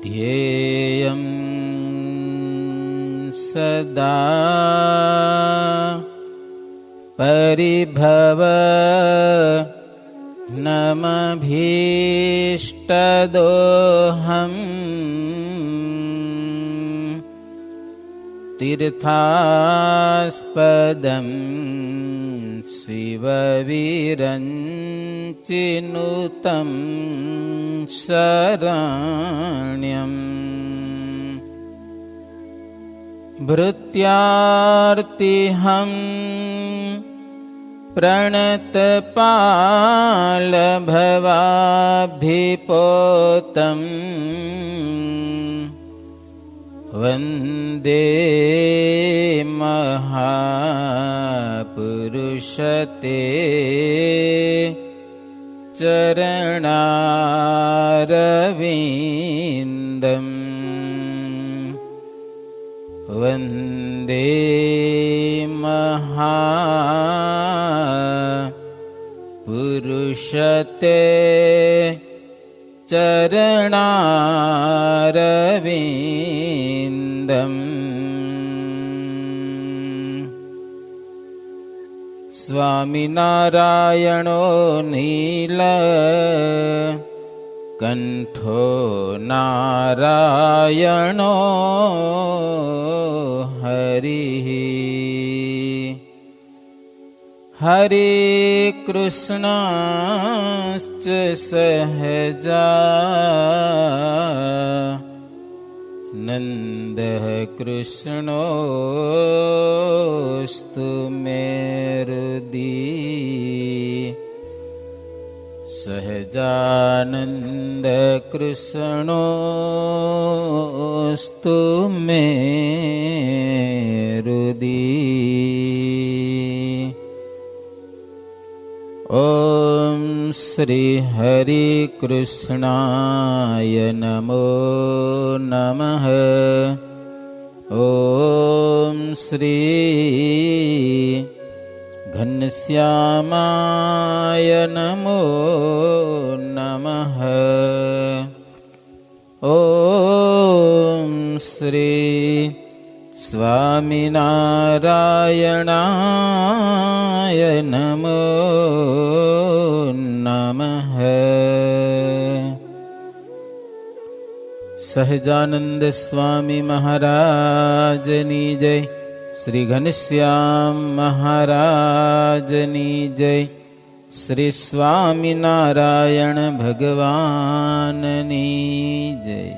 ध्येयं सदा परिभव नमभीष्टदोहम् तीर्थास्पदं शिवविरञ्चिनुतं शरण्यम् भृत्यार्तिहं प्रणतपालभवाब्धिपोतम् वन्दे महापुरुषते चरणारविन्दम् वन्दे महापुरुषते चरणारविन्दम् स्वामिनारायणो नील कंठो नारायणो हरिः हरे कृष्णाश्च सहजा नन्दः कृष्णोऽस्तु मे हृदि सहजानन्द कृष्णोऽस्तु मे हृदि। ॐ श्री हरि कृष्णाय नमो नमः। ॐ श्री घनश्यामाय नमो नमः। ॐ श्री स्वामिनारायणाय नमो नमः। सहजानंद स्वामी महाराजनी जय। श्री घनश्याम महाराजनी जय। श्री स्वामिनारायण भगवाननी जय।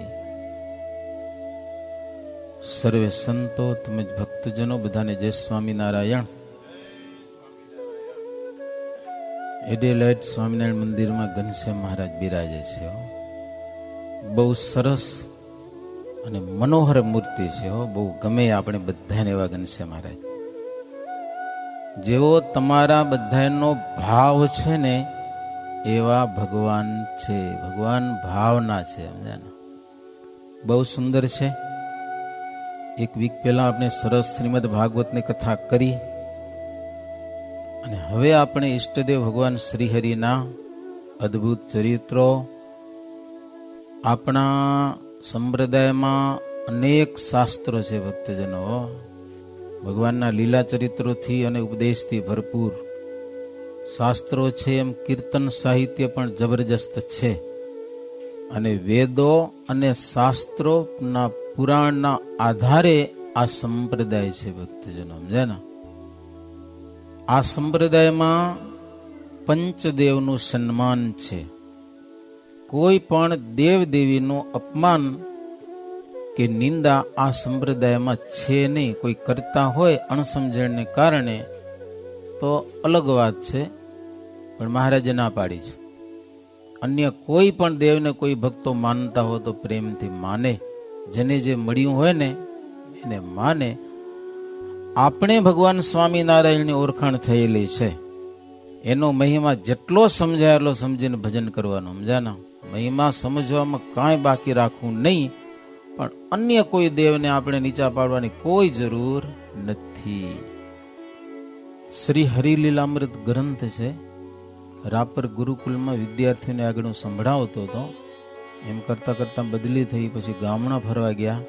સર્વે સંતો તેમજ ભક્તજનો બધાને જય સ્વામિનારાયણ. એડેલાઇટ સ્વામિનારાયણ મંદિરમાં ઘનશ્યામ મહારાજ બિરાજે છે. બહુ સરસ અને મનોહર મૂર્તિ છે. બહુ ગમે આપણે બધાને એવા ઘનશ્યામ મહારાજ. જેવો તમારા બધાનો ભાવ છે ને એવા ભગવાન છે. ભગવાન ભાવના છે. બહુ સુંદર છે. એક વીક પહેલા આપણે સરસ શ્રીમદ ભાગવતની કથા કરી અને હવે આપણે ઈષ્ટદેવ ભગવાન શ્રીહરિના અદ્ભુત ચરિત્રો. આપણા સંપ્રદાયમાં અનેક શાસ્ત્રો છે ભક્તજનો. ભગવાનના લીલા ચરિત્રોથી અને ઉપદેશથી ભરપૂર શાસ્ત્રો છે. એમ કીર્તન સાહિત્ય પણ જબરજસ્ત છે. અને વેદો અને શાસ્ત્રોના પુરાણના આધારે આ સંપ્રદાય છે ભક્તજનો. સમજે ને? આ સંપ્રદાયમાં પંચદેવનું સન્માન છે. કોઈ પણ દેવ દેવીનું અપમાન કે નિંદા આ સંપ્રદાયમાં છે નહીં. કોઈ કરતા હોય અણસમજણને કારણે તો અલગ વાત છે, પણ મહારાજે ના પાડી છે. અન્ય કોઈ પણ દેવને કોઈ ભક્તો માનતા હોય તો પ્રેમથી માને. જેને જે મળ્યું હોય ને એને માને. આપણે ભગવાન સ્વામિનારાયણની ઓળખાણ થયેલી છે. એનો મહિમા જેટલો સમજાય એટલો સમજીને ભજન કરવાનું. સમજાના? મહિમા સમજવામાં કાંઈ બાકી રાખવું નહીં. પણ અન્ય કોઈ દેવને આપણે નીચા પાડવાની કોઈ જરૂર નથી. શ્રી હરિલીલામૃત ગ્રંથ છે. રાપર ગુરુકુલમાં વિદ્યાર્થીઓને આગળ હું સંભળાવતો હતો. એમ કરતાં કરતાં બદલી થઈ. પછી ગામડા ફરવા ગયા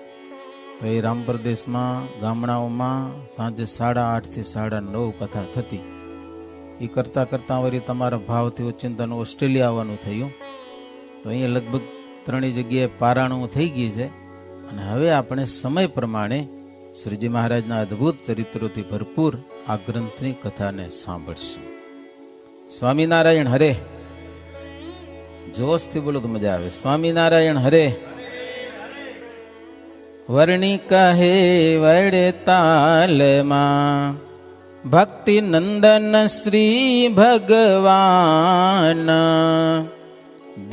તો એ રામપર દેશમાં ગામડાઓમાં સાંજે 8:30 થી 9:30 કથા થતી. એ કરતાં કરતાં વળી તમારા ભાવથી ઓચિંતાનું ઓસ્ટ્રેલિયા આવવાનું થયું. તો અહીંયા લગભગ 3 જગ્યાએ પારાણું થઈ ગઈ છે. અને હવે આપણે સમય પ્રમાણે શ્રીજી મહારાજના અદ્ભુત ચરિત્રોથી ભરપૂર આ ગ્રંથની કથાને સાંભળશું. સ્વામિનારાયણ હરે. જોશથી બોલો તો મજા આવે. સ્વામિનારાયણ હરે. વર્ણિ કહે વડતાલમાં ભક્તિ નંદન શ્રી ભગવાન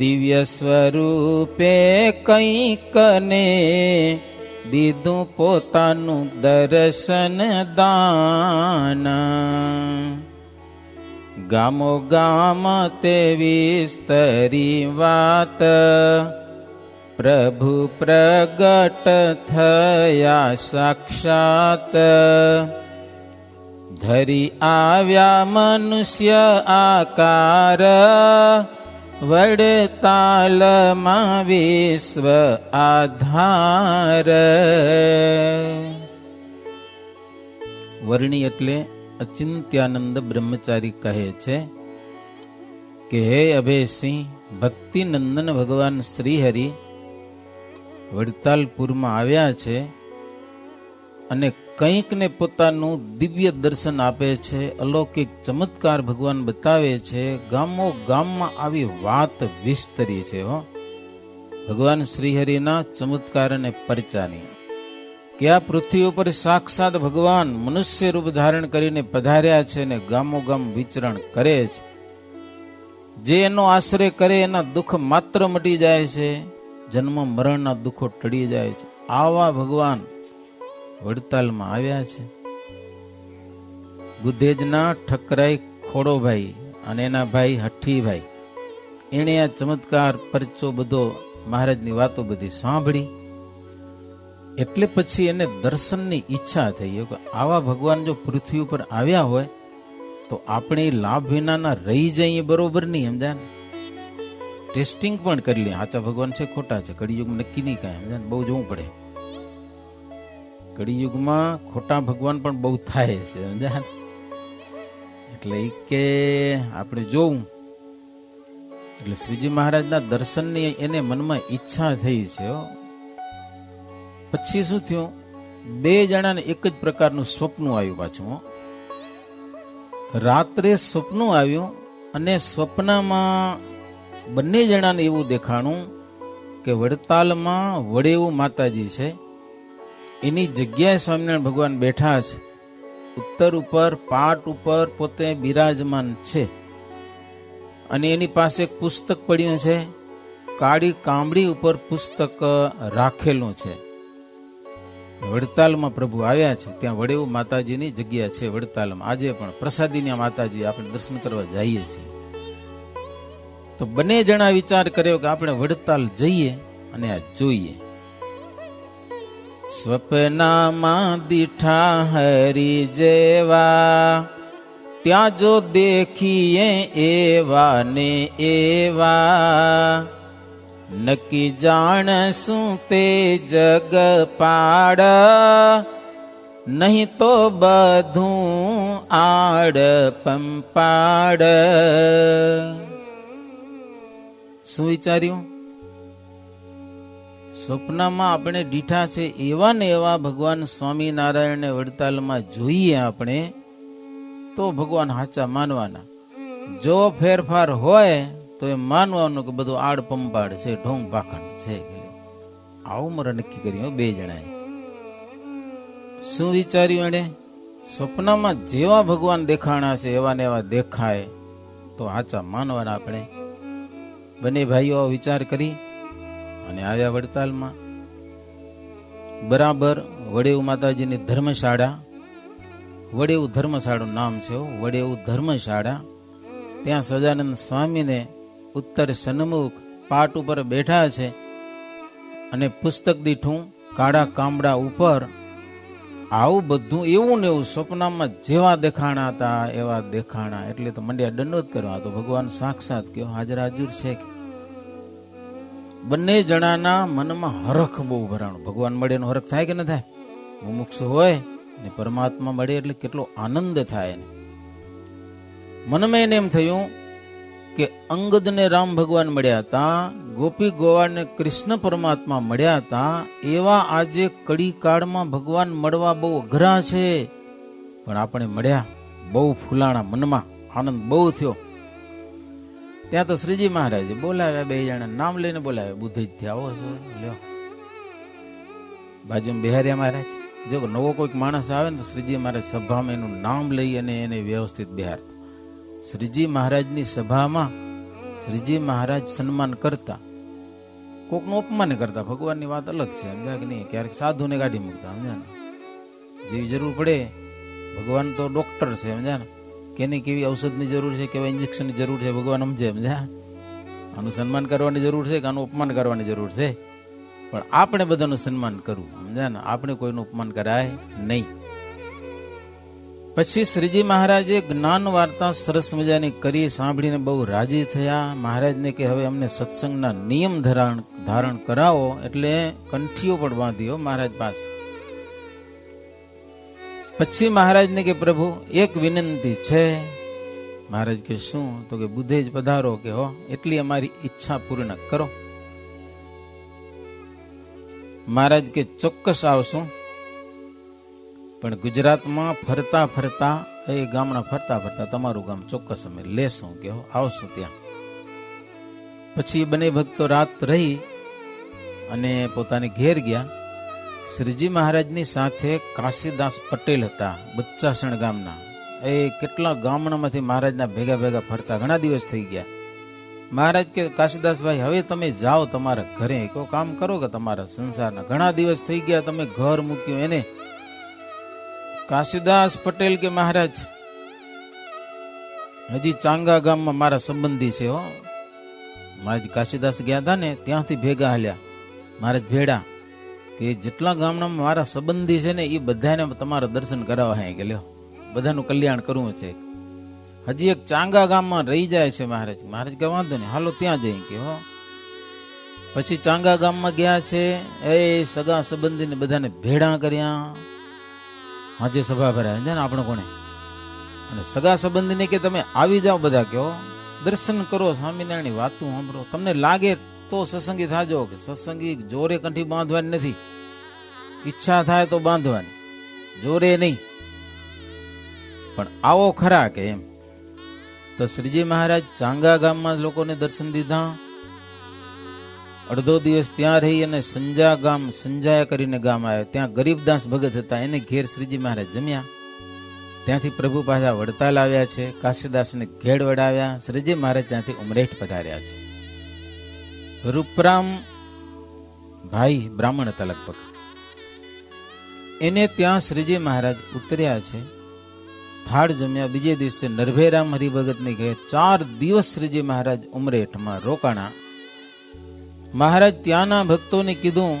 દિવ્ય સ્વરૂપે કંઈકને દીધું પોતાનું દર્શન દાન. ગામો ગામ તે વિસ્તરી વાત પ્રભુ પ્રગટ થયા સાક્ષાત. ધરી આવ્યા મનુષ્ય આકાર વડતાલમાં વિશ્વ આધાર. વર્ણિ એટલે અચિંત્યાનંદ બ્રહ્મચારી કહે છે કે હે અભયસિંહ, ભક્તિનંદન ભગવાન શ્રીહરિ વડતાલપુરમાં આવ્યા છે અને કંઈક ને પોતાનું દિવ્ય દર્શન આપે છે, અલૌકિક ચમત્કાર ભગવાન બતાવે છે. ગામો ગામમાં આવી વાત વિસ્તરી છે ભગવાન શ્રીહરિના ચમત્કાર અને પરચાની. કે આ પૃથ્વી ઉપર સાક્ષાત ભગવાન મનુષ્ય રૂપ ધારણ કરીને પધાર્યા છે અને ગામો ગામ વિચરણ કરે છે. જે એનો આશ્રય કરે એના દુઃખ માત્ર મટી જાય છે, જન્મ મરણના દુઃખો ટળી જાય છે. આવા ભગવાન વડતાલમાં આવ્યા છે. ગુધેજના ઠકરાઈ ખોડોભાઈ અને એના ભાઈ હઠ્ઠીભાઈ એણે આ ચમત્કાર પરચો બધો મહારાજની વાતો બધી સાંભળી. એટલે પછી એને દર્શનની ઈચ્છા થઈ કે આવા ભગવાન જો પૃથ્વી ઉપર આવ્યા હોય તો આપણે લાભ વિનાના રહી જઈએ, બરોબર નહીં. સમજાય ને? ટેસ્ટિંગ પણ કરી લે, સાચા ભગવાન છે ખોટા છે. કળિયુગ નક્કી નહીં કાંઈ. સમજાય ને? બહુ જોવું પડે. કળિયુગમાં ખોટા ભગવાન પણ બહુ થાય છે. સમજાય? એટલે એ કે આપણે જોવું. એટલે શ્રીજી મહારાજના દર્શનની એને મનમાં ઈચ્છા થઈ છે. પછી શું થયું? 2 જણાને એક જ પ્રકારનું સ્વપ્ન આવ્યું. પાછું રાત્રે સ્વપ્ન આવ્યું અને સ્વપ્નમાં બંને જણાને એવું દેખાણું કે વડતાલમાં વડેવું માતાજી છે, એની જગ્યાએ સ્વામિનારાયણ ભગવાન બેઠા છે. ઉત્તર ઉપર પાટ ઉપર પોતે બિરાજમાન છે અને એની પાસે એક પુસ્તક પડ્યું છે. કાળી કામડી ઉપર પુસ્તક રાખેલું છે. વડતાલમાં પ્રભુ આવ્યા છે. ત્યાં વડેવું માતાજીની જગ્યા છે વડતાલમાં. આજે પણ પ્રસાદીના માતાજી આપણે દર્શન કરવા જઈએ છીએ. તો બંને જણા વિચાર કર્યો કે આપણે વડતાલ જઈએ અને આ જોઈએ. સ્વપ્નમાં દીઠા હરી જેવા ત્યાં જો દેખીએ એવા ને એવા નક્કી જાણશું તે જગ પાડ નહીં તો બધું આડ પંપાડ. શું વિચાર્યું? સ્વપ્નમાં આપણે દીઠા છે એવા ને એવા ભગવાન સ્વામિનારાયણને વડતાલમાં જોઈએ આપણે તો ભગવાન સાચા માનવાના. જો ફેરફાર હોય તો એ માનવાનું કે બધું આડ પંપાડ છે, ઢોંગ પાખંડ છે. આવું મારે નક્કી કર્યું 2 જણાએ. શું વિચાર્યું એણે? સ્વપ્નમાં જેવા ભગવાન દેખાણા છે એવા ને એવા દેખાય તો સાચા માનવાના આપણે. બંને ભાઈઓ વિચાર કરી અને આવ્યા વડતાલમાં. બરાબર વડેવું માતાજીની ધર્મશાળા, વડેવું ધર્મશાળાનું નામ છે, વડેવું ધર્મશાળા. ત્યાં સજાનંદ સ્વામીને ઉત્તર સન્મુખ પાટ ઉપર બેઠા છે અને પુસ્તક દીઠું કાળા કામડા ઉપર આવું બધું એવું ને એવું સ્વપ્નમાં જેવા દેખાણા હતા એવા દેખાણા. એટલે તો મંડ્યા દંડોત કરવા. તો ભગવાન સાક્ષાત કયો હાજર હાજર છે. બંને જણાના મનમાં હરખ બહુ ભરાણું. ભગવાન મળે એનો હરખ થાય કે ન થાય? મુમુક્ષુ હોય ને પરમાત્મા મળે એટલે કેટલો આનંદ થાય. મનમાં એને એમ થયું કે અંગદને રામ ભગવાન મળ્યા હતા, ગોપી ગોવાળને કૃષ્ણ પરમાત્મા મળ્યા હતા, એવા આજે કડી કાળમાં ભગવાન મળવા બહુ અઘરા છે, પણ આપણે મળ્યા. બહુ ફૂલાણા, મનમાં આનંદ બહુ થયો. ત્યાં તો શ્રીજી મહારાજે બોલાવ્યા, બે જણા નામ લઈને બોલાવ્યા. બુદ્ધિ જ આવો છો, લ્યો. બાજુમાં બિહારિયા મહારાજ. જો નવો કોઈક માણસ આવે ને તો શ્રીજી મહારાજ સભામાં એનું નામ લઈ અને એને વ્યવસ્થિત બિહારતા. શ્રીજી મહારાજની સભામાં શ્રીજી મહારાજ સન્માન કરતા, કોકનું અપમાન કરતા. ભગવાનની વાત અલગ છે, સમજ્યા કે નહીં? ક્યારેક સાધુને કાઢી મૂકતા, સમજ્યા ને? જેવી જરૂર પડે, ભગવાન તો ડોક્ટર છે, સમજ્યા ને? કેની કેવી ઔષધની જરૂર છે, કેવા ઇન્જેક્શનની જરૂર છે, ભગવાન સમજે, સમજ્યા? આનું સન્માન કરવાની જરૂર છે કે આનું અપમાન કરવાની જરૂર છે? પણ આપણે બધાનું સન્માન કરવું, સમજ્યા ને? આપણે કોઈનું અપમાન કરાય નહીં. પછી શ્રીજી મહારાજે જ્ઞાન વાર્તા સરસ મજાની કરી, સાંભળીને બહુ રાજી થયા. મહારાજને કે હવે અમને સત્સંગના નિયમ ધારણ કરાવો, એટલે કંઠીઓ પણ બાંધ્યો મહારાજ પાસે. પછી મહારાજને કે પ્રભુ એક વિનંતી છે. મહારાજ કે શું? તો કે બુદ્ધે જ પધારો કે હો, એટલી અમારી ઈચ્છા પૂર્ણ કરો. મહારાજ કે ચોક્કસ આવશું, પણ ગુજરાતમાં ફરતા ફરતા, એ ગામડા ફરતા ફરતા તમારું ગામ ચોક્કસ અમે લેશું કે આવશું ત્યાં. પછી બંને ભક્તો રાત રહી અને પોતાની ઘેર ગયા. શ્રીજી મહારાજની સાથે કાશીદાસ પટેલ હતા, બચ્ચાસણ ગામના. એ કેટલા ગામડામાંથી મહારાજના ભેગા ભેગા ફરતા, ઘણા દિવસ થઈ ગયા. મહારાજ કે કાશીદાસભાઈ હવે તમે જાઓ તમારા ઘરે, કોઈ કામ કરો કે તમારા સંસારના. ઘણા દિવસ થઈ ગયા, તમે ઘર મૂક્યું એને. કાશીદાસ પટેલ કે મહારાજ હજી ચાંગા ગામમાં મારા સંબંધી છે હો. મહારાજ કાશીદાસ ગયા હતા ને ત્યાંથી ભેગા હાલ્યા મહારાજ ભેડા, કે જેટલા ગામડામાં મારા સંબંધી છે ને એ બધાને તમારા દર્શન કરાવવા હે કે લ્યો, બધાનું કલ્યાણ કરવું છે. હજી એક ચાંગા ગામમાં રહી જાય છે મહારાજ. મહારાજ કે વાંધો નહીં, હાલો ત્યાં જઈ કે હો. પછી ચાંગા ગામમાં ગયા છે, એ સગા સંબંધીને બધાને ભેડા કર્યા. આજે સભા ભરાય છે ને આપણે કોને, અને સગા સંબંધીને કે તમે આવી જાઓ બધા, કહો દર્શન કરો, સ્વામિનારાયણની વાતું સાંભળો. તમને લાગે તો સત્સંગી થાજો, કે સત્સંગી જોરે કંઠી બાંધવાની નથી, ઈચ્છા થાય તો બાંધવાની, જોરે નહીં. પણ આવો ખરા કે એમ. તો શ્રીજી મહારાજ ચાંગા ગામમાં લોકોને દર્શન દીધા. અડધો દિવસ ત્યાં રહી અને સંજા ગામ, સંજાયા કરીને ગામ આવ્યા. ત્યાં ગરીબદાસ ભગત હતા, એને ઘેર શ્રીજી મહારાજ જમ્યા. ત્યાંથી પ્રભુ પાછા વડતાલ આવ્યા છે, કાશીદાસને ઘેડ વડાવ્યા. શ્રીજી મહારાજ ત્યાંથી ઉમરેઠ પધાર્યા છે. રૂપરામ ભાઈ બ્રાહ્મણ હતા લગભગ, એને ત્યાં શ્રીજી મહારાજ ઉતર્યા છે. થાળ જમ્યા. બીજે દિવસે નરભેરામ હરિભગતની ઘેર 4 દિવસ શ્રીજી મહારાજ ઉમરેઠમાં રોકાણા. મહારાજ ત્યાંના ભક્તોને કીધું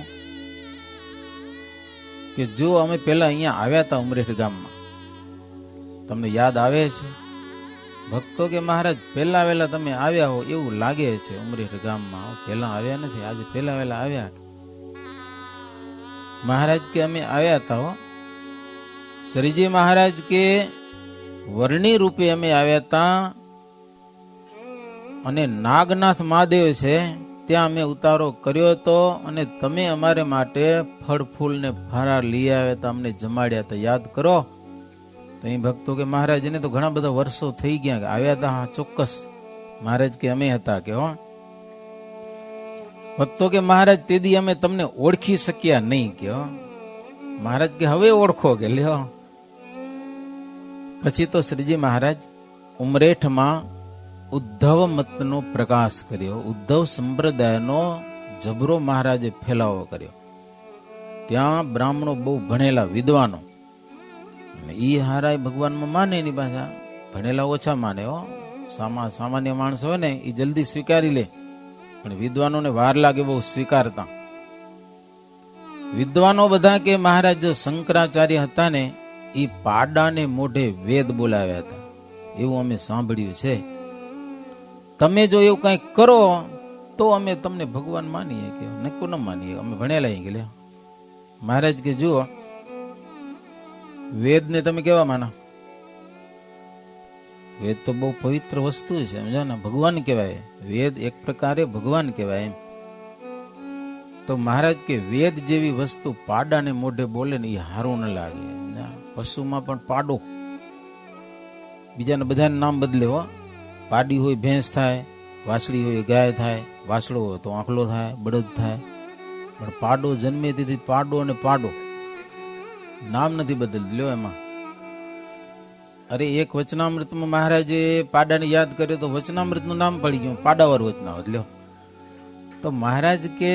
કે જો અમે પેલા અહીંયા આવ્યા હતા ઉમરેઠ ગામમાં, તમને યાદ આવે છે? ભક્તો કે મહારાજ પેલા વેલા તમે આવ્યા હો એવું લાગે છે ઉમરેઠ ગામમાં, પેલા આવ્યા નથી, આજે પેલા વેલા આવ્યા. મહારાજ કે અમે આવ્યા હતા હો. શ્રીજી મહારાજ કે વર્ણી રૂપે અમે આવ્યા હતા, અને નાગનાથ મહાદેવ છે ત્યાં અમે ઉતારો કર્યો હતો, અને તમે અમારે માટે ફળ ફૂલ ને ફરાર લઈ આવ્યા હતા, અમને જમાડ્યા હતા, યાદ કરો. તો એ ભક્તો કે મહારાજ એને તો ઘણા બધા વર્ષો થઈ ગયા, આવ્યા હતા? હા ચોક્કસ. મહારાજ કે અમે હતા કે હો. ભક્તો કે મહારાજ તેદી અમે તમને ઓળખી શક્યા નહીં કે હો. મહારાજ કે હવે ઓળખો કે લ્યો. પછી તો શ્રીજી મહારાજ ઉમરેઠમાં ઉદ્ધવ મતનો પ્રકાશ કર્યો, ઉદ્ધવ સંપ્રદાયનો જબરો મહારાજે ફેલાવો કર્યો. ત્યાં બ્રાહ્મણો બહુ ભણેલા વિદ્વાનો, ઈ હારાય ભગવાનમાં માને, એની પાછા ભણેલા ઓછા માને હો. સામાન્ય માણસ હોય ને એ જલ્દી સ્વીકારી લે, પણ વિદ્વાનોને વાર લાગે બહુ સ્વીકારતા. વિદ્વાનો બધા કે મહારાજ જો શંકરાચાર્ય હતા ને એ પાડાને મોઢે વેદ બોલાવ્યા હતા, એવું અમે સાંભળ્યું છે. તમે જો એવું કઈ કરો તો તો અમે તમને ભગવાન માનીએ કે નક્કો ન માનીએ, અમે ભણેલા કે લે. મહારાજ કે જુઓ, વેદ ને તમે કેવા માનો? વેદ તો બહુ પવિત્ર વસ્તુ છે, સમજો ને, ભગવાન કહેવાય. વેદ એક પ્રકારે ભગવાન કહેવાય એમ. તો મહારાજ કે વેદ જેવી વસ્તુ પાડાને મોઢે બોલે ને એ સારું ન લાગે. પશુમાં પણ પાડો, બીજાને બધાને નામ બદલે હો. પાડી હોય ભેંસ થાય, વાછડી હોય ગાય થાય, વાછડો હોય તો આંખલો થાય, બળદ થાય. પણ પાડો જન્મે તેથી પાડો અને પાડો, નામ નથી બદલતું લ્યો એમાં. અરે એક વચનામૃતમાં મહારાજે પાડાને યાદ કર્યો તો વચનામૃતનું નામ પડી ગયું પાડાવર વચનામૃત લ્યો. તો મહારાજ કે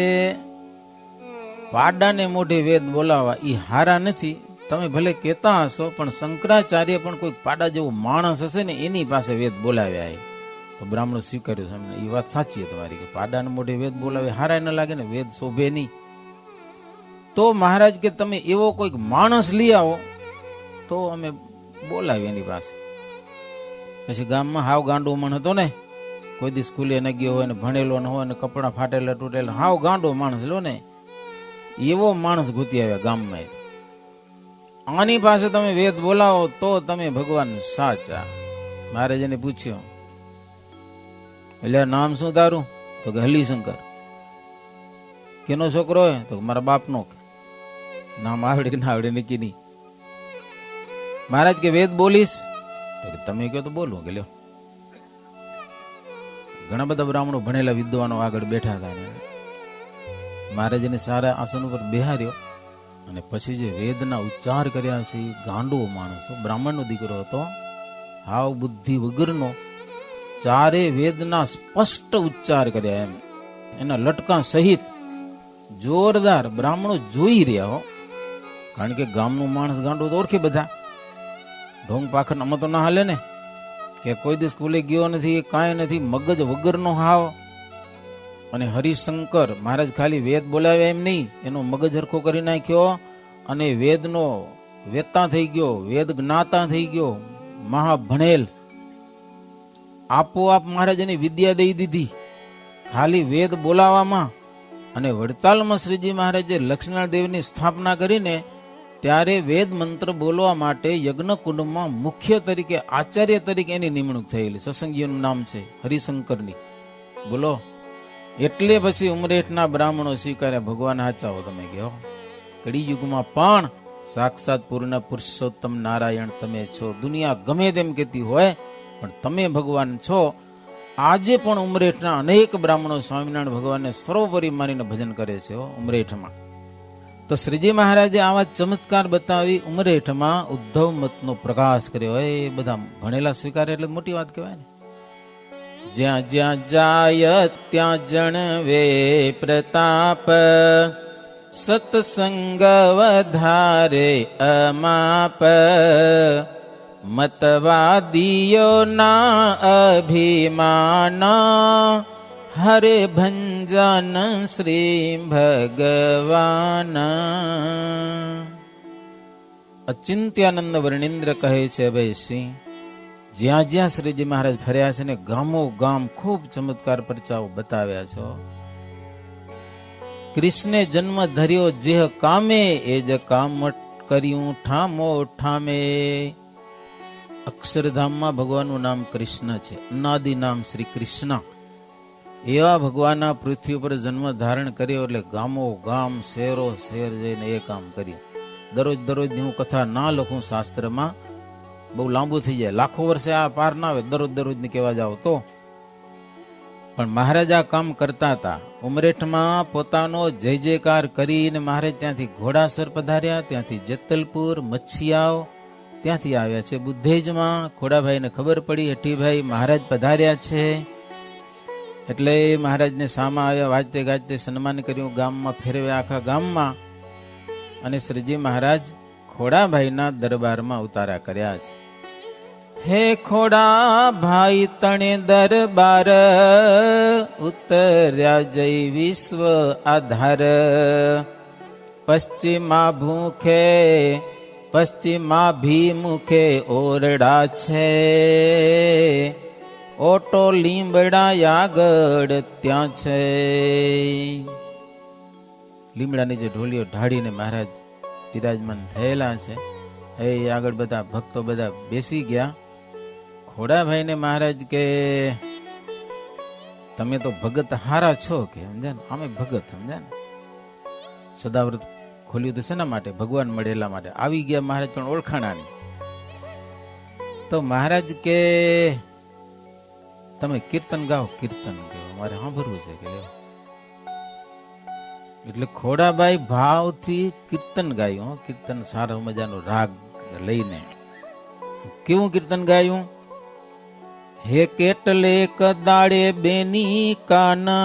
પાડાને મોઢે વેદ બોલાવા એ હારા નથી. તમે ભલે કહેતા હશો, પણ શંકરાચાર્ય પણ કોઈ પાડા જેવો માણસ હશે ને એની પાસે વેદ બોલાવ્યા. તો બ્રાહ્મણો સ્વીકાર્યું છે. એ વાત સાચી છે તમારી કે પાડાને મોઢે વેદ બોલાવે હારા ન લાગે ને, વેદ શોભે નહીં. તો મહારાજ કે તમે એવો કોઈક માણસ લઈ આવો તો અમે બોલાવી એની પાસે. પછી ગામમાં હાવ ગાંડો માણસ હતો ને, કોઈ દી સ્કૂલે ન ગયો હોય ને ભણેલો ન હોય ને કપડા ફાટેલા તૂટેલા, હાવ ગાંડો માણસ લો ને, એવો માણસ ગોતી આવ્યા ગામમાં. આની પાસે તમે વેદ બોલાવો તો તમે ભગવાન સાચા. મહારાજને પૂછ્યો, એટલે નામ શું તારું? તો કે હલિશંકર. કેનો છોકરો હોય? તો મારા બાપનો. નામ આવડે કે ના આવડે નક્કી નહીં. મહારાજ કે વેદ બોલીશ? તો કે તમે કહો તો બોલવું કે લ્યો. ઘણા બધા બ્રાહ્મણો ભણેલા વિદ્વાનો આગળ બેઠા હતા. મહારાજને સારા આસન ઉપર બેહાર્યો અને પછી જે વેદના ઉચ્ચાર કર્યા છે એ ગાંડો માણસ, બ્રાહ્મણનો દીકરો હતો, હાવ બુદ્ધિ વગરનો, ચારે વેદના સ્પષ્ટ ઉચ્ચાર કર્યા એમ એના લટકા સહિત. જોરદાર. બ્રાહ્મણો જોઈ રહ્યા હો, કારણ કે ગામનું માણસ ગાંડો તો ઓળખે બધા. ઢોંગ પાખર આમાં તો ના હાલે ને, કે કોઈ દિવસ સ્કૂલે ગયો નથી, કાંઈ નથી, મગજ વગરનો હાવ. અને હરિશંકર મહારાજ ખાલી વેદ બોલાવ્યા એમ નહીં, એનો મગજ હરખો કરી નાખ્યો અને વેદનો વેતા થઈ ગયો, વેદ જ્ઞાતા થઈ ગયો, મહાભણેલ. આપોઆપ મહારાજ એની વિદ્યા દઈ દીધી ખાલી વેદ બોલાવામાં. અને વડતાલમાં શ્રીજી મહારાજે લક્ષ્મણ દેવની સ્થાપના કરીને ત્યારે વેદ મંત્ર બોલવા માટે યજ્ઞકુંડમાં મુખ્ય તરીકે, આચાર્ય તરીકે એની નિમણૂક થયેલી. સત્સંગીઓનું નામ છે હરિશંકરની. બોલો. એટલે પછી ઉમરેઠના બ્રાહ્મણો સ્વીકાર્યા ભગવાન હાચાઓ તમે કહો. કળિયુગમાં પણ સાક્ષાત પૂર્ણ પુરુષોત્તમ નારાયણ તમે છો. દુનિયા ગમે તેમ કહેતી હોય પણ તમે ભગવાન છો. આજે પણ ઉમરેઠના અનેક બ્રાહ્મણો સ્વામિનારાયણ ભગવાનને સર્વોપરી માનીને ભજન કરે છે ઉમરેઠમાં. તો શ્રીજી મહારાજે આવા ચમત્કાર બતાવી ઉમરેઠમાં ઉદ્ધવ મતનો પ્રકાશ કર્યો. એ બધા ભણેલા સ્વીકારે એટલે મોટી વાત કહેવાય ને. જ્યાં જ્યાં જાય ત્યાં જણવે પ્રતાપ, સત્સંગ વધારે અમાપ, મતવાદીઓ ના અભિમાન, હરે ભંજન શ્રી ભગવાન. અચિંત્યાનંદ વર્ણિન્દ્ર કહે છે ભાઈ સિંહ, જ્યાં જ્યાં શ્રીજી મહારાજ ફર્યા છે ને ગામો ગામ ખૂબ ચમત્કાર પરચાઓ બતાવ્યા છો. કૃષ્ણે જન્મ ધર્યો જેહ કામે, એ જ કામ કર્યું ઠામો ઠામે. અક્ષરધામમાં ભગવાનનું નામ કૃષ્ણ છે, અનાદિ નામ શ્રી કૃષ્ણ. એવા ભગવાનના પૃથ્વી ઉપર જન્મ ધારણ કર્યો એટલે ગામો ગામ શહેરો શહેર જઈને એ કામ કર્યું. દરરોજ દરરોજની હું કથા ના લખું શાસ્ત્રમાં, બહુ લાંબુ થઈ જાય, લાખો વર્ષે આ પાર ના આવે દરરોજ દરરોજની કહેવા જાવ તો. પણ મહારાજ આ કામ કરતા હતા. ઉમરેઠમાં પોતાનો જય જયકાર કરીને મહારાજ ત્યાંથી ઘોડાસર પધાર્યા, ત્યાંથી જેતલપુર, મચ્છિયાવ, ત્યાંથી આવ્યા છે બુદ્ધેજમાં. ખોડાભાઈને ખબર પડી હઠીભાઈ મહારાજ પધાર્યા છે એટલે મહારાજને સામા આવ્યા, વાજતે ગાજતે સન્માન કર્યું, ગામમાં ફેરવ્યા આખા ગામમાં. અને શ્રીજી મહારાજ ખોડાભાઈના દરબારમાં ઉતારા કર્યા છે. હે ખોડા ભાઈ તણે દરબાર, ઉતર્યા જય વિશ્વ આધાર. પશ્ચિમા ભૂખે પશ્ચિમાભિમુખે ઓરડા છે, ઓટો લીમડા આગળ ત્યાં છે. લીમડાની જે ઢોલીઓ ઢાળીને મહારાજ બિરાજમાન થયેલા છે એ આગળ બધા ભક્તો બધા બેસી ગયા. ખોડાભાઈને મહારાજ કે તમે તો ભગત હારા છો કે સમજ્યા ને, અમે ભગત સમજ્યા ને. સદાવ્રત ખોલ્યું તો શેના માટે? ભગવાન મળેલા માટે. આવી ગયા મહારાજ પણ ઓળખાણાની. તો મહારાજ કે તમે કીર્તન ગાઓ. કીર્તન ગાઓ મારે સાંભળવું છે કે. એટલે ખોડાભાઈ ભાવથી કીર્તન ગાયું. કીર્તન સારો મજાનો રાગ લઈને. કેવું કીર્તન ગાયું? હે કેટલે કદાડે બેની કાના,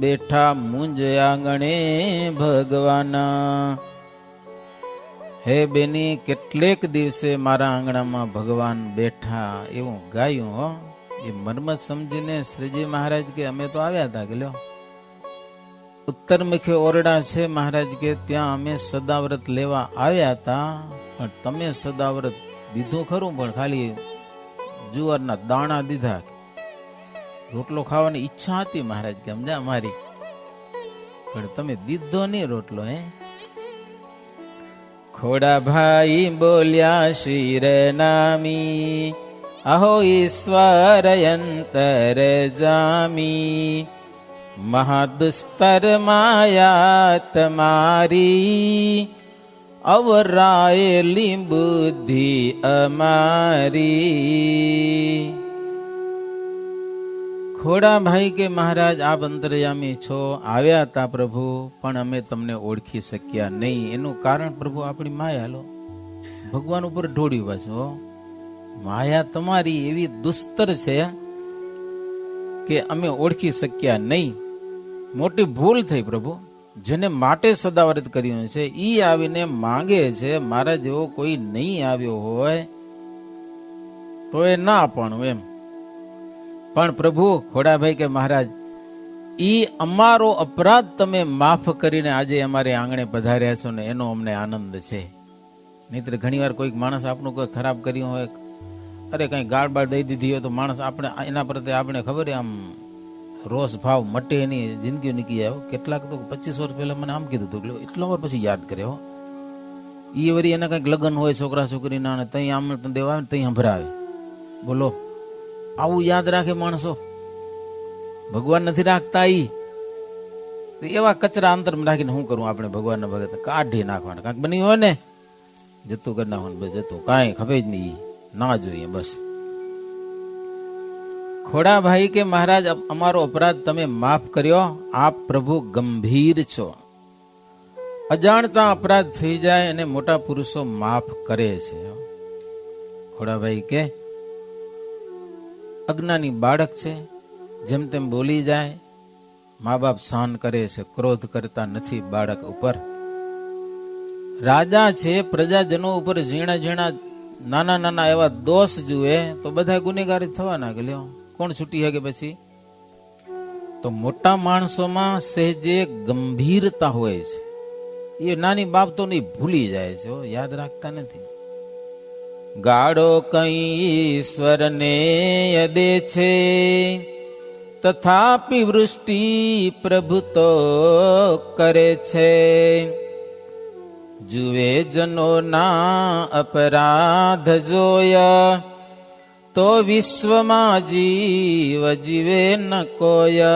બેઠા મુંજ આંગણે ભગવાના. હે બેની કેટલેક દિવસે મારા આંગણામાં ભગવાન બેઠા. એવું ગાયું હો. એ મર્મ સમજીને શ્રીજી મહારાજ કે અમે તો આવ્યા હતા કે લ્યો ઉત્તર મુખે ઓરડા છે મહારાજ કે ત્યાં અમે સદાવ્રત લેવા આવ્યા હતા, પણ તમે સદાવ્રત દીધું ખરું પણ ખાલી જુવારના દાણા દીધા. રોટલો ખાવાની ઈચ્છા હતી મહારાજ કે સમજા અમારી, પણ તમે દીધો નહીં રોટલો. ખોડાભાઈ બોલ્યા શિર નામી, અહો ઈશ્વર અંતર જામી. મહાદુસ્તર માયા તમારી, અવરાયેલી બુદ્ધિ અમારી. ખોડાભાઈ કે મહારાજ આપ અંતર્યામી છો, આવ્યા હતા પ્રભુ, પણ અમે તમને ઓળખી શક્યા નહીં. એનું કારણ પ્રભુ આપણી માયા. લો ભગવાન ઉપર ઢોળ્યું પાછું. માયા તમારી એવી દુસ્તર છે કે અમે ઓળખી શક્યા નહીં. મોટી ભૂલ થઈ પ્રભુ. જેને માટે સદાવ્રત કર્યું છે ઈ આવીને માંગે છે, મારા જેવો કોઈ નહીં આવ્યો હોય તો એ ના આપવાનું એમ. પણ પ્રભુ ખોડાભાઈ કે મહારાજ ઈ અમારો અપરાધ તમે માફ કરીને આજે અમારે આંગણે પધાર્યા છો ને એનો અમને આનંદ છે. નહીતર ઘણી વાર કોઈક માણસ આપણું કોઈ ખરાબ કર્યું હોય, અરે કઈ ગાળ બાળ દઈ દીધી હોય તો માણસ આપણે એના પ્રત્યે આપણે ખબર આમ રોષ ભાવ મટે એની જિંદગી નીકળી આવ્યો. કેટલાક તો 25 વર્ષ પહેલા મને આમ કીધું હતું, એટલો વાર પછી યાદ કર્યો. ઈ વળી એના કઈક લગ્ન હોય છોકરા છોકરીના ને તઈ આમંત્રણ દેવા આવે ને તઈ સંભળાવે. બોલો આવું યાદ રાખે માણસો? ભગવાન નથી રાખતા. ઈ એવા કચરા અંતરમાં રાખીને શું કરું આપણે? ભગવાનના ભગત કાઢી નાખવાના. કાંઈક બન્યું હોય ને જતું કરી નાખવાનું, બસ જતું, કાંઈ ખબર જ નહીં, ના જોઈએ બસ. ખોડાભાઈ કે મહારાજ અમારો અપરાધ તમે માફ કર્યો. આપ પ્રભુ ગંભીર છો. અજાણતા અપરાધ થઈ જાય અને મોટા પુરુષો માફ કરે છે. ખોડાભાઈ કે અજ્ઞાની બાળક છે, જેમ તેમ બોલી જાય. મા બાપ સહન કરે છે, ક્રોધ કરતા નથી બાળક ઉપર. રાજા છે, પ્રજાજનો ઉપર ઝીણા ઝીણા નાના નાના એવા દોષ જુએ તો બધા ગુનેગાર થવાના કે લ્યો કોણ છૂટી શકે પછી? તો મોટા માણસોમાં સહેજે ગંભીરતા હોય છે. એ નાની બાબતો નહીં ભૂલી જાય છે, યાદ રાખતા નથી. ગાળો કઈ ઈશ્વરને યદે છે, તથાપી વૃષ્ટિ પ્રભુ તો કરે છે. જુએ જનોના અપરાધ જોયા, તો વિશ્વમાં જીવ જીવે ન કોય.